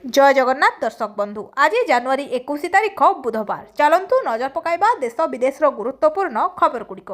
जय जगन्नाथ दर्शक बंधु आज जनवरी 21 तारिख बुधवार चलतु नजर पकाइबा देश विदेश गुरुत्वपूर्ण खबर गुड़िक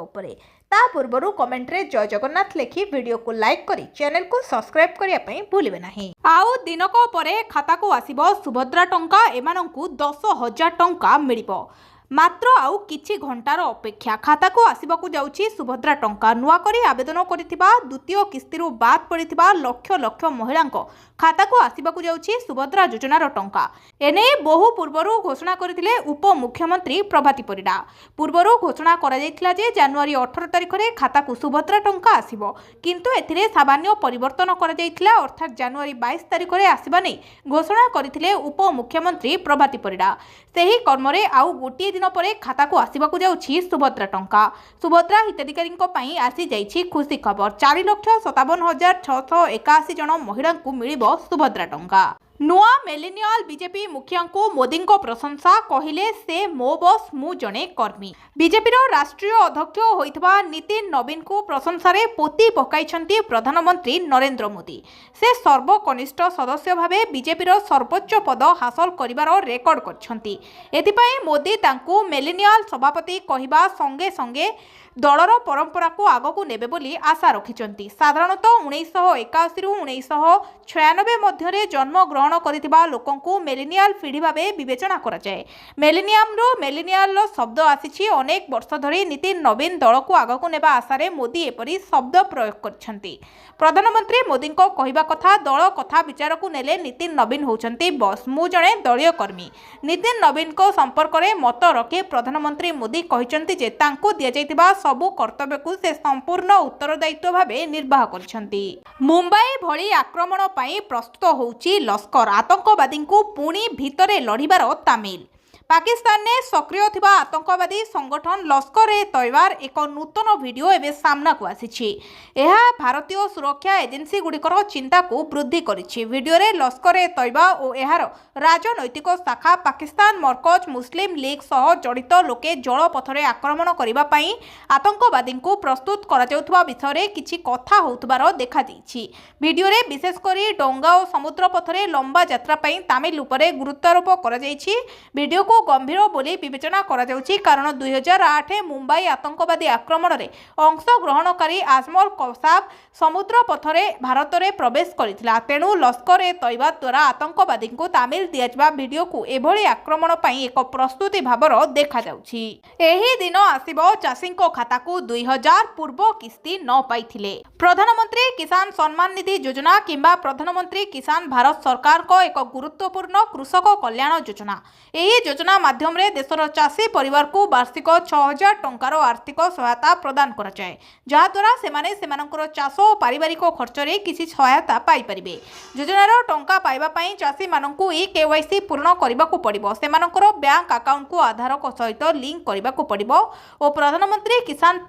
ता पूर्व कमेंट रे जय जगन्नाथ लिखि वीडियो को लाइक करी चैनल को सब्सक्राइब करने भूलिबे नहीं। आउ दिनक परे खाता को आसिबो सुभद्रा टंका एमानंकु 10,000 टंका मिलिबो। मात्र आउ किछि घंटार अपेक्षा खाता को आसिबाकु जाउछि सुभद्रा टंका। नुआ करी आवेदन करिथिबा द्वितीय किस्तिरु बाद पड़िथिबा लक्ष लक्ष महिलांको खाता को आसिबाकु जाउछि सुभद्रा योजनार टंका। एने बहु पूर्वरु घोषणा करथिले उप मुख्यमंत्री प्रभाती परिडा। पूर्वरु घोषणा करा जायथिला जे जनवरी 18 तारिख रे खाता को सुभद्रा टंका आसिबो, किंतु एथिरे सामान्य परिवर्तन करा जायथिला अर्थात जनवरी 22 तारिख रे आसिबा नै घोषणा करथिले उप मुख्यमंत्री प्रभाती परिडा। सेही कर्मरे आउ गोटी दिन पर खाता को आसिबाकु जाउछि सुभद्रा टंका। सुभद्रा हिताधिकारी पई आसी जाइछि खुशी खबर। 4,57,681 जन महिला को मिलिबो सुभद्रा टंका। नुआ मिलेनियल बीजेपी मुखिया को मोदी को प्रशंसा कहिले से मो बस मु जने कर्मी। बीजेपी राष्ट्रीय अध्यक्ष होइतबा नितिन नवीन को प्रशंसा पोती पकाइछंती प्रधानमंत्री नरेंद्र मोदी। से सर्वकनिष्ठ सदस्य भावे बीजेपी सर्वोच्च पद हासिल करिवार रेकर्ड करछंती। एथिपाई मोदी तांकू मिलेनियल सभापति कहिबा संगे संगे दलर परंपरा को आगकू नेबे बोली आशा रखिछंती। साधारणतः 1981 रु 1996 मध्य जन्म ग्रहण करिथिबा लोकंकू मिलेनियल पीढ़ी भावे विवेचना करा जाए। मिलेनियम रो मिलेनियल शब्द आसीछि। अनेक वर्ष धरी नितिन नवीन दल को आगकू नेबा आशारे मोदी एपरी शब्द प्रयोग करछंती। प्रधानमंत्री मोदी को कहिबा कथा दल कथा विचार को नेले नितिन नवीन होउछंती बस मु जणे दलीय कर्मी। नितिन नवीन को संपर्क में मत रखे प्रधानमंत्री मोदी कहिछंती जे तांकू दिया जायतिबा सबु कर्तव्य को से संपूर्ण उत्तरदायित्व भावे निर्वाह करछंती। मुंबई भली आक्रमण पई प्रस्तुत होउची लश्कर। आतंकवादी को पुणी भितरे लड़िबार तामिल। पाकिस्तान ने सक्रिय थिबा आतंकवादी संगठन लश्कर ए तैयबार एक नूतन वीडियो एवं सामना को आसीछि। एहा भारतीय सुरक्षा एजेंसी गुड़िकर चिंता को वृद्धि करिछि। वीडियो रे लश्कर ए तैयबा और एहार राजनैतिक शाखा पाकिस्तान मरकज मुस्लिम लीग सह जड़ित लोके जल पथरे आक्रमण करिबा पई आतंकवादी को प्रस्तुत करा जाउथबा विषय रे किछि कथा होउथबार देखा दिछि। वीडियो रे विशेष करी डोंगा और समुद्र पथरे लंबा यात्रा पई तामिल उपरे गुरुत्वारोप करा जाइछि। वीडियो को गंभीर बोली विवेचना करा जाउछि कारण 2008 मुंबई आतंकवादी आक्रमण रे अंशग्रहणकारी आजमल कसाब समुद्र पथरे भारत में प्रवेश करथिला। तेणु लश्कर ए तैयबा द्वारा आतंकवादी को तामिल दियाजबा वीडियो को एभली आक्रमण पई एक प्रस्तुति भाबर देखा जाउछि। एही दिन आसीबो चाषी खाता को 2000 पूर्व किस्ती न पाइथिले। प्रधानमंत्री किसान सम्मान निधि योजना किंबा प्रधानमंत्री किसान भारत सरकार को एक गुरुत्वपूर्ण कृषक कल्याण योजना। एही योजना माध्यम रे देशर चाषी परिवार को वार्षिक 6,000 टंकार आर्थिक सहायता प्रदान करा जाए, जहा द्वारा सेमाने सेमानकर चाष और पारिवारिक खर्च रे किसी सहायता पाई परिबे। योजनार टंका पाइबा पई चाषी माननकु केवाईसी पूर्ण करबाकू पड़िबो। सेमानकर बैंक अकाउंट को आधार को सहित लिंक करबाकू पड़िबो और प्रधानमंत्री किसान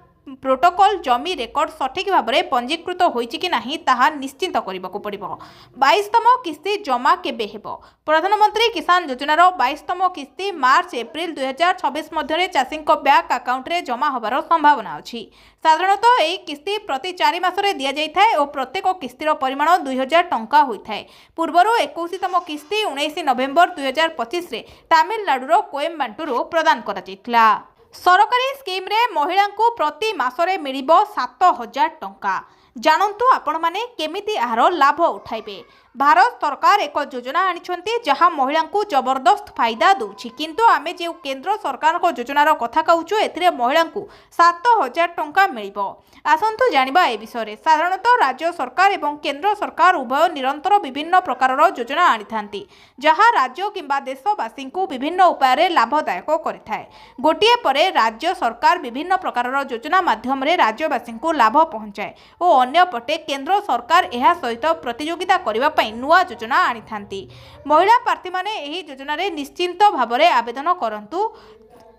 प्रोटोकॉल जमी रेकर्ड सठिक भाव में पंजीकृत होइछि कि नाही ताहा निश्चिंत करबाकू पड़िबो। 22तम किस्ती जमा केबे हेबो? प्रधानमंत्री किसान योजनार 22तम किस्ती मार्च एप्रिल 2026 मध्य चाषी बैंक अकाउंट रे जमा होबार संभावना अछि। साधारणतः यह किस्ती प्रति 4 मासरे दिया जाइथाय और प्रत्येक किस्तीर परिमाण 2000 टंका होइथाय। पूर्वर 21तम किस्ती 19 नवेम्बर 2025 रे तमिलनाडुर कोयम्बाटूर प्रदान करा जाइथिला। सरकारी स्कीम रे महिला को प्रति मासरे मिलिबो 7,000 टंका। जानंतु आपण माने केमिति आहार लाभ उठाइबे। भारत सरकार एक योजना आनिछंती जहां महिला को जबरदस्त फायदा दउछि, किंतु आमे जे केंद्र सरकार को योजनार कथा कहूछु एथिरे महिला को 7,000 टंका मिलिबो। आसंतु जानिबा ए विषय। साधारणतः राज्य सरकार एवं केंद्र सरकार उभय निरंतर विभिन्न प्रकार योजना आनिथांती जहां राज्य किंबा देशवासी को विभिन्न उपाय लाभदायक करिथाय। गोटिए परे राज्य सरकार विभिन्न प्रकार योजना माध्यम रे राज्यवासी को लाभ पहुंचाए और अन्य पटे केंद्र सरकार एहा सहित प्रतियोगिता करिबा पई नुआ योजना आनिथांती। महिला प्रार्थी माने एही योजना रे निश्चिंत भाव में आवेदन करंतु।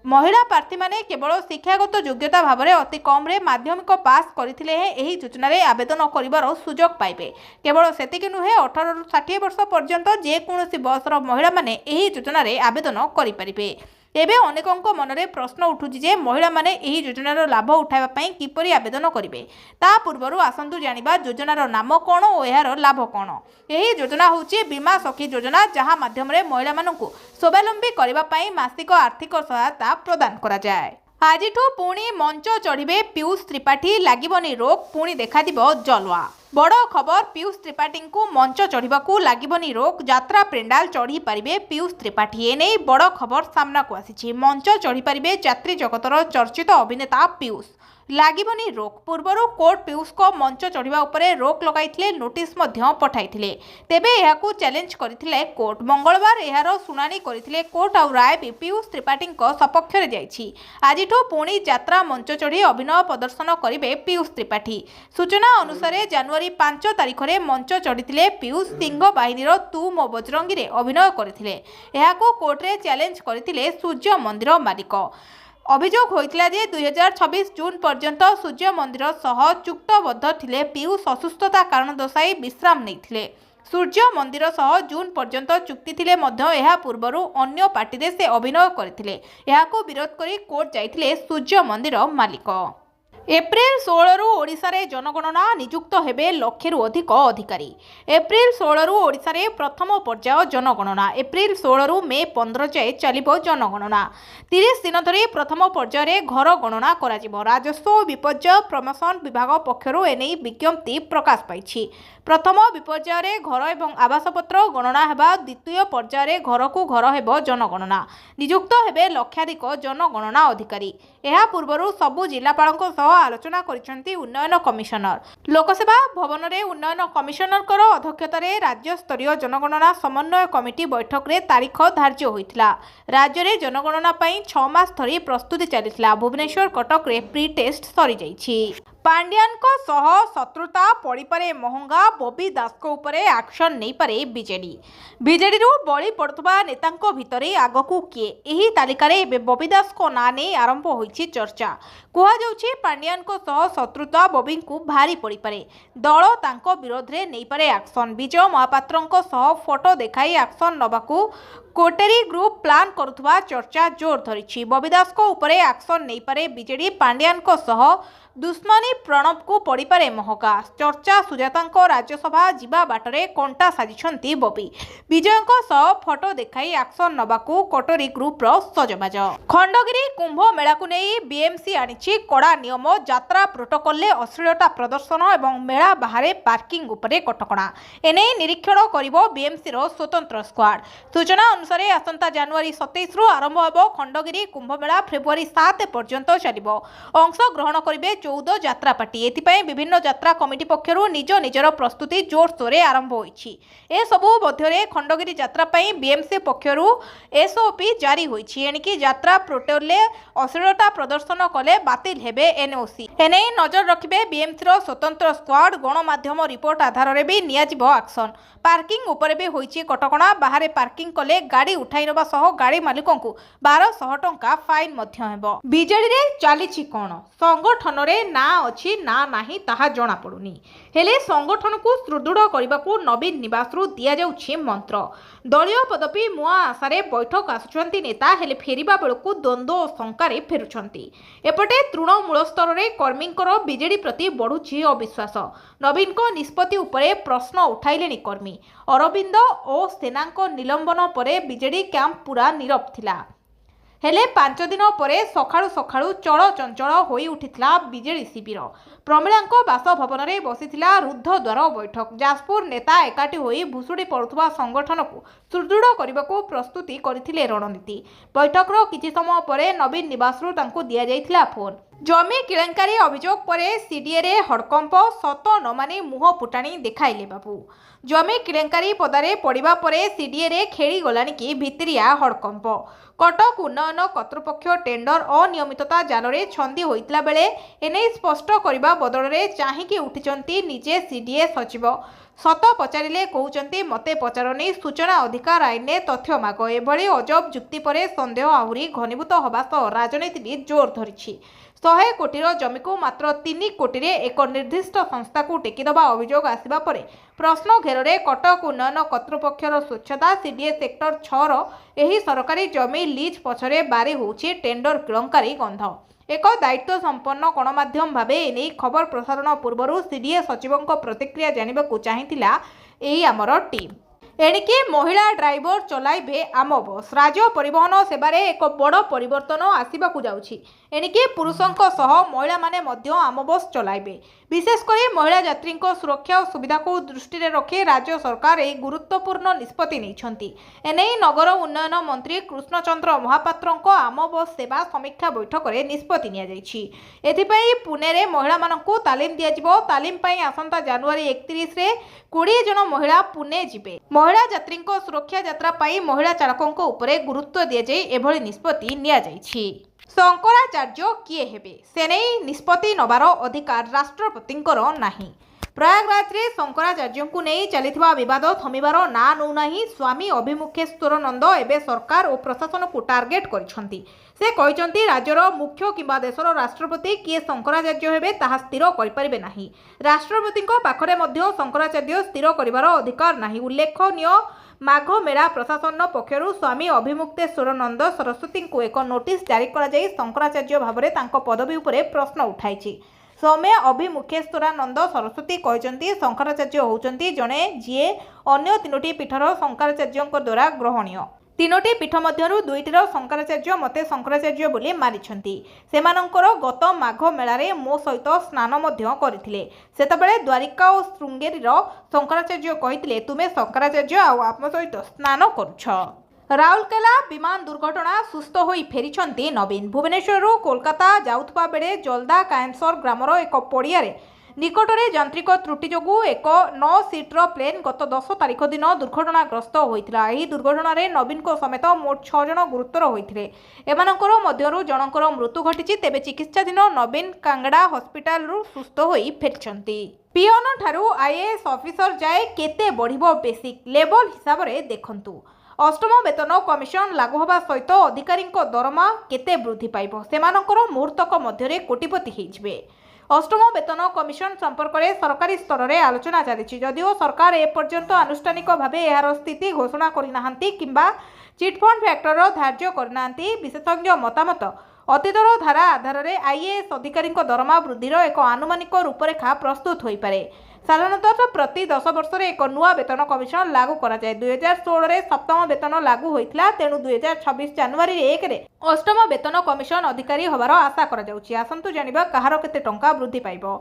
महिला प्रार्थी माने केवल शिक्षागत योग्यता भाव में अति कम रे माध्यमिक पास करथिले एही योजना रे आवेदन करिवार सुजोग पाइबे। केवल सेतिक नुहे 18 रु 60 वर्ष पर्यंत जे कोनोसी बयसर महिला माने एही योजना रे आवेदन करि परिबे। एबे अनेकों मनरे प्रश्न उठुछि जे महिला माने एही योजनार लाभ उठाइबा पई किपरि आवेदन करिवे। ता पूर्वरु आसंतु जानिबा योजनार नाम कोन ओ एहार लाभ कोन। एही योजना होछि बीमा सखी योजना, जहाँ माध्यम रे महिला मानकु स्वावलंबी करिबा पई मासिक आर्थिक सहायता प्रदान करा जाय। आजिठु पुणी मंच चढ़िबे पीयूष त्रिपाठी, लागिबनी रोक, पुणी देखादिबो जलवा। बड़ खबर, पीयूष त्रिपाठी को मंच चढ़ाकू लगिबनी रोक, यात्रा पेंडाल चढ़ी पारिबे पीयूष त्रिपाठी। एने बड़ खबर सामना को आसी। मंच चढ़ी पारिबे यात्री जगतर चर्चित अभिनेता पीयूष, लागिबनी रोक। पूर्वरु कोर्ट पीयूष को मंच चढ़िबा उपरे रोक लगाइथिले, नोटिस मध्य पठाइथिले। तेबे एहाकू चैलेंज करथिले कोर्ट। मंगलवार एहार सुनानी करथिले कोर्ट और राय भी पीयूष त्रिपाठी सपक्ष रे जाइछि। आजिठु पुणी यात्रा मंच चढ़ी अभिनय प्रदर्शन करिबे पीयूष त्रिपाठी। सूचना अनुसार जनवरी 5 तारिख रे मंच चढ़िथिले पीयूष। सिंह बाहिनीर तू मो बजरंगी रे अभिनय करथिले। एहाकू कोर्ट रे चैलेंज करथिले सूर्य मंदिर मालिक। अभियोग होइतिला जे 2026 जून पर्यंत सूर्य मंदिर सह चुक्तबद्ध थिले पीयूष। असुस्थता कारण दर्शाई विश्राम नैथिले। सूर्य मंदिर सह जून पर्यंत चुक्ति थिले मध्य एहा पूर्वरु अन्य पार्टी रे से अभिनय करथिले। एहाकू विरोध करी कोर्ट जाइथिले सूर्य मंदिर मालिक। एप्रिल 16 रु ओडिशा रे जनगणना, नियुक्त हेबे लक्षेरु अधिक अधिकारी। एप्रिल 16 रु ओडिशा रे प्रथम पर्याय जनगणना। एप्रिल 16 रु मे 15 जाए चलिबो जनगणना। 30 दिन धरी प्रथम पर्याय रे घर गणना कराजिबो। राजस्व और विपर्यय प्रमोशन विभाग पक्षरु एनै विज्ञप्ति प्रकाश पाइछि। प्रथम विपर्यय रे घर एवं आवासपत्र गणना हेबा, द्वितीय पर्याय रे घर को घर हेबो जनगणना। नियुक्त हेबे लक्षाधिक जनगणना अधिकारी। एहा पूर्वरु सबु जिल्लापालक सह आलोचना करिसेंती उन्नयन कमिशनर। लोकसेवा भवन रे उन्नयन कमिशनर अध्यक्षतार राज्य स्तरीय जनगणना समन्वय कमिटी बैठक रे तारीख धार्य होइतिला। राज्य रे जनगणना पई 6 मास धरी प्रस्तुति चलिथिला। भुवनेश्वर कटक रे प्री टेस्ट सरी जाइछि। पांड्यान सह शत्रुता पड़िपारे महंगा, बॉबी दास को उपरे एक्शन नहीं पारे बीजेडी। बीजेडी रु बळी पड़ुवा नेतांको भितरे आगकू किए, एही तालिका रे एबे बॉबी दास को ना नै आरंभ होइछि चर्चा। कुहा जाउछि पांड्यान सह शत्रुता बॉबी को भारी पड़िपारे। दल तांको विरोध रे नै पारे एक्शन। विजय महापात्रंको सह फोटो देखाई एक्शन नबाकू कोटेरी ग्रुप प्लान करुवा चर्चा जोर धरिछि। बॉबी दास को उपरे एक्शन नहीं पारे बीजेडी। पांड्यान सह दुश्मनी प्रणव को पड़िपारे महका। चर्चा सुजाता राज्यसभा जीवा बाटरे कंटा साजिछंती बॉबी। विजय सह फोटो देखाई एक्शन नबाकू कोटरी ग्रुप सजबाज। खंडगिरी कुंभ मेला को नहीं बीएमसी आनिछि कड़ा नियम। यात्रा प्रोटोकॉल ले अश्लीलता प्रदर्शन एवं मेला बाहर पार्किंग उपरे कटकणा। एने निरीक्षण करिवो बीएमसी रो स्वतंत्र स्क्वाड। सूचना अनुसार आसंता जनवरी 27 रु आरंभ होबो खंडगिरी कुंभ मेला। फेब्रुआरी 7 पर्यंत चलिबो। अंश ग्रहण करिवे 14 यात्रा पार्टी। एथिपाई विभिन्न यात्रा कमिटी पक्षरु निज निजर प्रस्तुति जोरसोर आरंभ होइछि। ए सबु मध्यरे खंडगिरी यात्रा पई बीएमसी पक्षरु एसओपी जारी होइछि। एनिकी यात्रा प्रोटोकॉल ले अश्लीलता प्रदर्शन कले बातिल हेबे एनओसी। एने नजर रखिबे बीएमसी रो स्वतंत्र स्क्वाड। गणमाध्यम रिपोर्ट आधार रे भी नियाजिबो एक्शन। पार्किंग उपरे भी होइछि कटकणा। बाहर पार्किंग कले गाड़ी उठाई नबा सह गाड़ी मालिकों को 1200 टंका फाइन मध्य हेबो। बीजेडी रे चालिछि कोन? संगठन रे ना अछि ना नाही ताहा जणा पडुनी। हेले संगठन को सुदृढ़ करने को नवीन निवास रु दिया जाउछि मंत्र। दलीय पदवी मुआ आशारे बैठक आसुछंती नेता, हेले फेरिबा बेलकु द्वंद्व और शंकारे फेरुछंती। एपटे तृणमूल स्तर रे कर्मींकर बीजेडी प्रति बढ़ुछि अविश्वास। नवीन को निष्पत्ति उपरे प्रश्न उठाइलेनि कर्मी। अरविंद और सेनांको निलंबन परे बीजेडी कैंप पूरा नीरव थिला। हेले 5 दिन परे सखाळु सखाळु चल चंचल होई उठिथिला बीजेडी शिविर। प्रमिलांको बासभवन रे बसिथिला रुद्ध द्वार बैठक। जाजपुर नेता एकाठी होई भुसुड़ी पड़ुथुवा संगठन को सुदृढ़ करने को प्रस्तुति करथिले रणनीति। बैठकर किछि समय परे नवीन निवास रु तांको दिया जाइथिला फोन। जमी केलेंकारी अभियोग परे सीडीए रे हड़कंप। सत न मानी मुह फुटाणी देखाइले बाबू। जमी केलेंकारी पदारे पड़िबा परे सीडीए रे खेली गलानी कि भितरिया हड़कंप। कटक उन्नयन कर्तृपक्ष टेंडर अनियमितता जानरे छंदी होइतला बेले एने स्पष्ट करबा बदଳରେ चाहिकी उठिचंती निजे सीडीए सचिव। सत पचारिले कहउचंती मते पचारनी, सूचना अधिकार आईन ने तथ्य माग। एभली अजब जुक्ति परे संदेह आहुरी घनीभूत होबा सह राजनीति भी जोर धरिछि। 100 କୋଟିର ଜମିକୁ ମାତ୍ର 3 କୋଟିରେ ଏକ ନିର୍ଦ୍ଦିଷ୍ଟ ସଂସ୍ଥାକୁ ଟେକିଦେବା ଅଭିଯୋଗ ଆସିବା ପରେ ପ୍ରଶ୍ନ ଘେରରେ କଟକ ଉନ୍ନୟନ କର୍ତ୍ତୃପକ୍ଷର ସ୍ୱଚ୍ଛତା ସିଡିଏ ସେକ୍ଟର 6ର ଏହି ସରକାରୀ ଜମି ଲିଜ୍ ପଛରେ ବାରି ହେଉଛି ଟେଣ୍ଡର କିଳଙ୍କାରୀ ଗନ୍ଧ। ଏକ ଦାୟିତ୍ୱ ସମ୍ପନ୍ନ ଗଣମାଧ୍ୟମ ଭାବେ ଏନେଇ ଖବର ପ୍ରସାରଣ ପୂର୍ବରୁ ସିଡିଏ ସଚିବଙ୍କ ପ୍ରତିକ୍ରିୟା ଜାଣିବାକୁ ଚାହିଁଥିଲା ଏହି ଆମର ଟିମ୍। एणिके महिला ड्राइवर चलाइबे आम बस राज्य परिवहन सेवारे एक बड़ परिवर्तन आसवाक जाउछि। एणिके पुरुषों सह महिला माने मध्य आम बस चलाइबे। विशेषकर महिला यात्री सुरक्षा और सुविधा को दृष्टि में रखी राज्य सरकार एक गुरुत्वपूर्ण निष्पत्ति नहीं। एने नगर उन्नयन मंत्री कृष्णचंद्र महापात्र आम बस सेवा समीक्षा बैठक में निष्पत्ति नि पुणे में महिला मानू तालीम दिज्व। तालीम आसंता जनवरी 31 रे 20 जन महिला पुणे जिबे। महिला यात्री सुरक्षा यात्रा पाई महिला चालकों उपरे गुरुत्व दिजाई एभली निष्पत्ति निया जाइछि। शंकराचार्य किए हेबे से नहीं निष्पत्ति नबार अधिकार राष्ट्रपतिंकर नाही। प्रयागराज रे शंकराचार्य को नहीं चलिथिबा विवाद थमिबार ना नौनाही स्वामी अभिमुखेश्वर नंद एबे सरकार और प्रशासन को टार्गेट करिसंती। से कहिसंती राज्यर मुख्य किंबा देशर राष्ट्रपति किए शंकराचार्य हेबे ताहा स्थिर करि परिबे नाही। राष्ट्रपतिंको पाखरे मध्य शंकराचार्य स्थिर करिबार अधिकार नाही। उल्लेखनीय माघ मेला प्रशासन पक्षरु स्वामी अभिमुक्तेश्वर नंद सरस्वती को एक नोटिस जारी करा जाई शंकराचार्य भावरे तांको पदवी उपरे प्रश्न उठाइछि। स्वामी अभिमुखेश्वरानंद सरस्वती कहते शंकराचार्य होउचंती जणे जीए अन्य 3टी पीठर शंकराचार्यों द्वारा ग्रहणीय। 3टी पीठ मध्यरु 2टीर शंकराचार्य मते शंकराचार्य बोली मानिछंती। सेमानंकर गत माघ मेलारे मो सहित स्नान मध्य करथिले। सेतबेले द्वारिका और श्रृंगेरीर शंकराचार्य कहिथिले तुमे शंकराचार्य आ आम सहित स्नान करुछ। राउरकेला विमान दुर्घटना सुस्थ होई फेरिछंती नवीन। भुवनेश्वर कोलकाता जाउथबा बेले जलदा कायमसर ग्रामर एक पड़ियारे निकटरे यांत्रिक त्रुटि जोगु एक 9 सीटर प्लेन गत 10 तारिख दिन दुर्घटनाग्रस्त होइतिला। एही दुर्घटना नवीन को समेत मोट 6 जन गुरुतर होइथिले। एमानकर मध्यरु जनकर मृत्यु घटिछि। तेबे चिकित्साधीन नवीन कांगड़ा हॉस्पिटल रु सुस्थ होई फेरिछंती। पियन ठारू आईएएस ऑफिसर जाए केते बढ़िबो बेसिक लेवल हिसाब रे देखंतु। अष्टम वेतन कमिशन लागू होगा सहित अधिकारी दरमा केते वृद्धि पाइब सेमानकर मुहूर्तक मध्य कोटिपति होइजिबे। अष्टम वेतन कमिशन संपर्क में सरकारी स्तर में आलोचना चली। जदिओ सरकार एपर्यंत आनुष्ठानिक भाव यार स्थिति घोषणा करना किंबा चिटफंड फैक्टर धार्य करना। विशेषज्ञ मतामत अतीतर धारा आधार में आईएएस अधिकारी दरमा वृद्धिर एक आनुमानिक रूपरेखा प्रस्तुत हो पारे। साधारणतः प्रति 10 वर्ष एक नुआ वेतन कमिशन लागू करा जाए। 2016 रे सप्तम वेतन लागू होइतिला। तेणु 2026 जनवरी 1 रे अष्टम वेतन कमिशन अधिकारी होबार आशा करा जाउछि। आसंतु जानिबा कहार केते टंका वृद्धि पाइबो।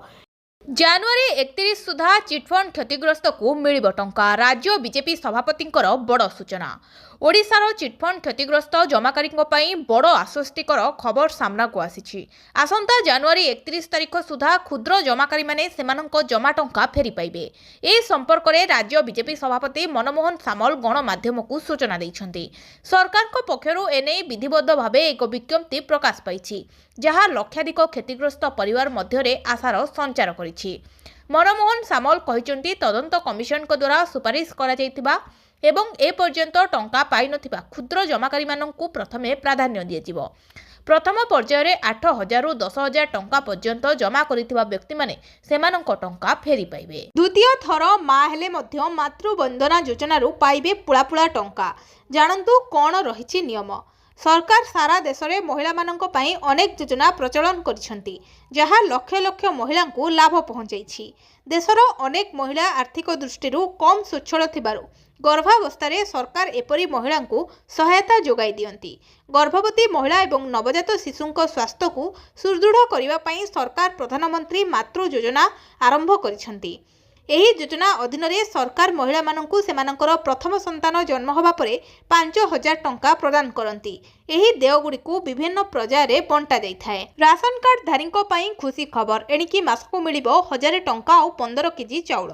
जनवरी 31 सुधा चिटफंड क्षतिग्रस्त को मिलिब टंका। राज्य बीजेपी सभापति बड़ सूचना। ओडिशार चिटफंड क्षतिग्रस्त जमाकारी बड़ आश्वस्तिकर खबर सामना को आसी। आसंता जनवरी 31 तारिख सुधा क्षुद्र जमाकारी माने सेमानंको जमा टंका फेरी पाइबे। ए संपर्क में राज्य बीजेपी सभापति मनमोहन सामल गणमाध्यम को सूचना दैछंती। सरकार पक्षरु एने विधिबद्ध भावे एक विज्ञप्ति प्रकाश पाइछि जहाँ लक्षाधिक क्षतिग्रस्त परिवार मध्यरे आशार संचार करिछि। मनमोहन सामल कहिसंती तदंत कमिशन द्वारा सुपारिश करा जायतिबा एवं ए पर्यंत टंका पाई नथिबा क्षुद्र जमाकारी माननकु प्रथमे प्राधान्य दियाजिबो। प्रथम पर्यायर 8,000 रु 10,000 टंका पर्यंत जमा करिथिबा व्यक्ति माने सेमानंको टंका फेरी पाइबे। द्वितीय थर मा हेले मध्य मातृवंदना योजना रु पाइबे पुळापुळा टंका। जानंतु कोन रहिछि नियम। सरकार सारा देश में महिला माननको पई अनेक योजना प्रचलन करिसंती जहाँ लक्ष लक्ष महिला को लाभ पहुंचाइछि। देशर अनेक महिला आर्थिक दृष्टि कम स्वच्छल थिबारु गर्भावस्था सरकार एपरी महिला को सहायता जोगाई दियंती। गर्भवती महिला एवं नवजात शिशुंको स्वास्थ्य को सुदृढ़ करने पई सरकार प्रधानमंत्री मातृ योजना आरंभ करिसंती। एही योजना अधीन रे सरकार महिला माननकु सेमानकर प्रथम संतान जन्म होबा परे 5,000 टंका प्रदान करंती। एही देयगुडी को विभिन्न पर्यायर रे बंटा जाई थाए। राशन कार्ड धारीको पई खुशी खबर। एणिकी मासको मिलिबो 1000 टंका और 15 केजी चाउल।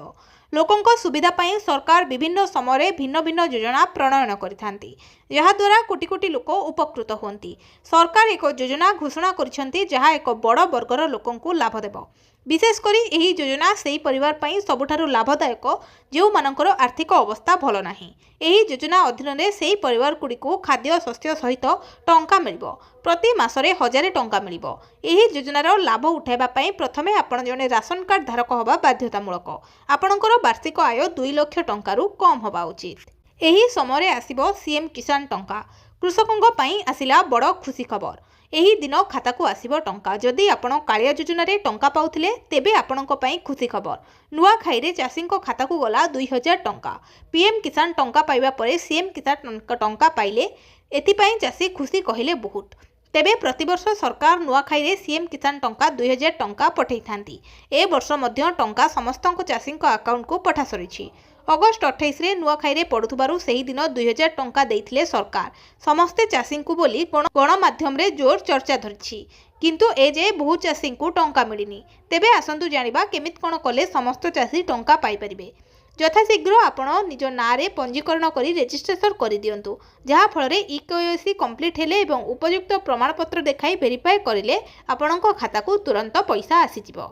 लोकंको सुविधा पई सरकार विभिन्न समय भिन्न भिन्न योजना प्रणयन करिथांती जहा द्वारा कोटी कोटी लोक उपकृत होंती। सरकार एक योजना घोषणा करिसेंती जहा एक बड़ वर्गर लोकंको लाभ देबो। विशेषकर यही योजना से परिवार पई सबुठारु लाभदायक जो मानकर आर्थिक अवस्था भल नाही। यही योजना अधीन में से परिवार गुड़िक खाद्य शस्य सहित टंका मिलिबो। प्रति मासरे 1000 टंका मिलिबो। यही योजनार लाभ उठाइबा पई प्रथमे आपण जने राशन कार्ड धारक हवा बाध्यतामूलक। आपणकर वार्षिक आय 2 लाख टंकारु कम हवा उचित। यही समय आसिबो सीएम किसान टंका। कृषकों पई आसिला बड़ खुशी खबर। यही दिन खाता को आसिबो टंका। जदि आपण कालिया योजना रे टंका पाउथिले तेबे आपणको पई खुशी खबर। नुआ खाई चाषी खाता को गला 2000 टंका। पीएम किसान टंका पाइबा परे सीएम किसान टंका पाइले एथिपाई चाषी खुशी कहले बहुत। तेबे प्रतिवर्ष सरकार नुआखाई रे सीएम किसान टंका 2000 टंका पठै थांती। ए वर्ष मध्य टंका समस्त चाषी अकाउंट को पठा सरिछि। अगस्ट 28 रे नुआखाई रे पड़ुथबारु सेही दिन 2000 टंका देइथिले सरकार समस्ते चाषी को बोली गणमाध्यम रे जोर चर्चा धरिछि। किंतु ए जे बहु चाषी को टंका मिलिनी। तेबे आसंतु जानिबा केमित कोन कले समस्त चाषी टंका पाई परिबे। यथाशीघ्र आपण निज ना रे पंजीकरण करी रेजिस्ट्रेशन कर दियंतु। जहा फल इकेवाईसी कंप्लीट हेले एवं उपयुक्त प्रमाणपत्र देखाई वेरीफाई करिले आपणको खाता को तुरंत पैसा आसीजिवो।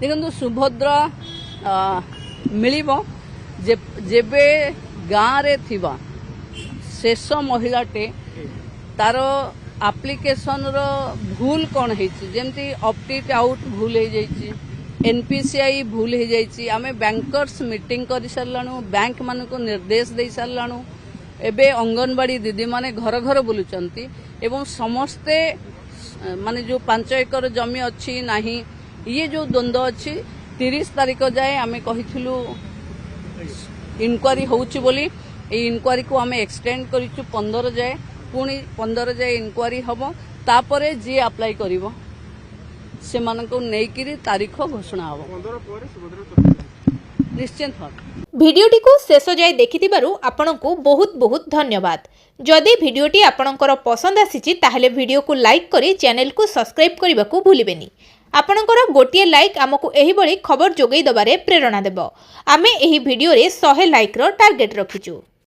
देखंतु सुभद्रा मिलिबो जेबे गाँव रे थिबा शेष महिलाटे तार एप्लिकेशन रो भूल कौन होती जमती ऑप्टेट आउट भूल हो जाइए एनपीसीआई भूल हो जाइए आमे बैंकर्स मीटिंग कर साराणु बैंक मान को निर्देश दे साराणु एबे अंगनवाड़ी दीदी माने घर घर बुलुचंती एवं समस्ते माने जो 5 एकर जमी अच्छी नहीं ये जो द्वंद्व अच्छी 30 तारीख जाए आमे कहिथिलु इनक्वारी होउची बोली ए इनक्वारी को आमे एक्सटेंड करिचु 15 जाए पुणी 15 जाए इनक्वारी हबो तापरे जी अप्लाई करिवो से मानको नेकिरी तारीख घोषणा हबो निश्चित हो। भिडियोटी को शेष जाए देखिथिबारु आपनकु बहुत बहुत धन्यवाद। जदि भिडियोटी आपनकर पसंद आसीची ताहले भिडियो को लाइक करी चैनल को सब्सक्राइब करने को भूलिबेनी। आपनकर गोटिए लाइक आमको एही बड़ी खबर जोगई दबारे प्रेरणा देबो। आमे एही भिडियो रे 100 लाइक रो टार्गेट रखिचु।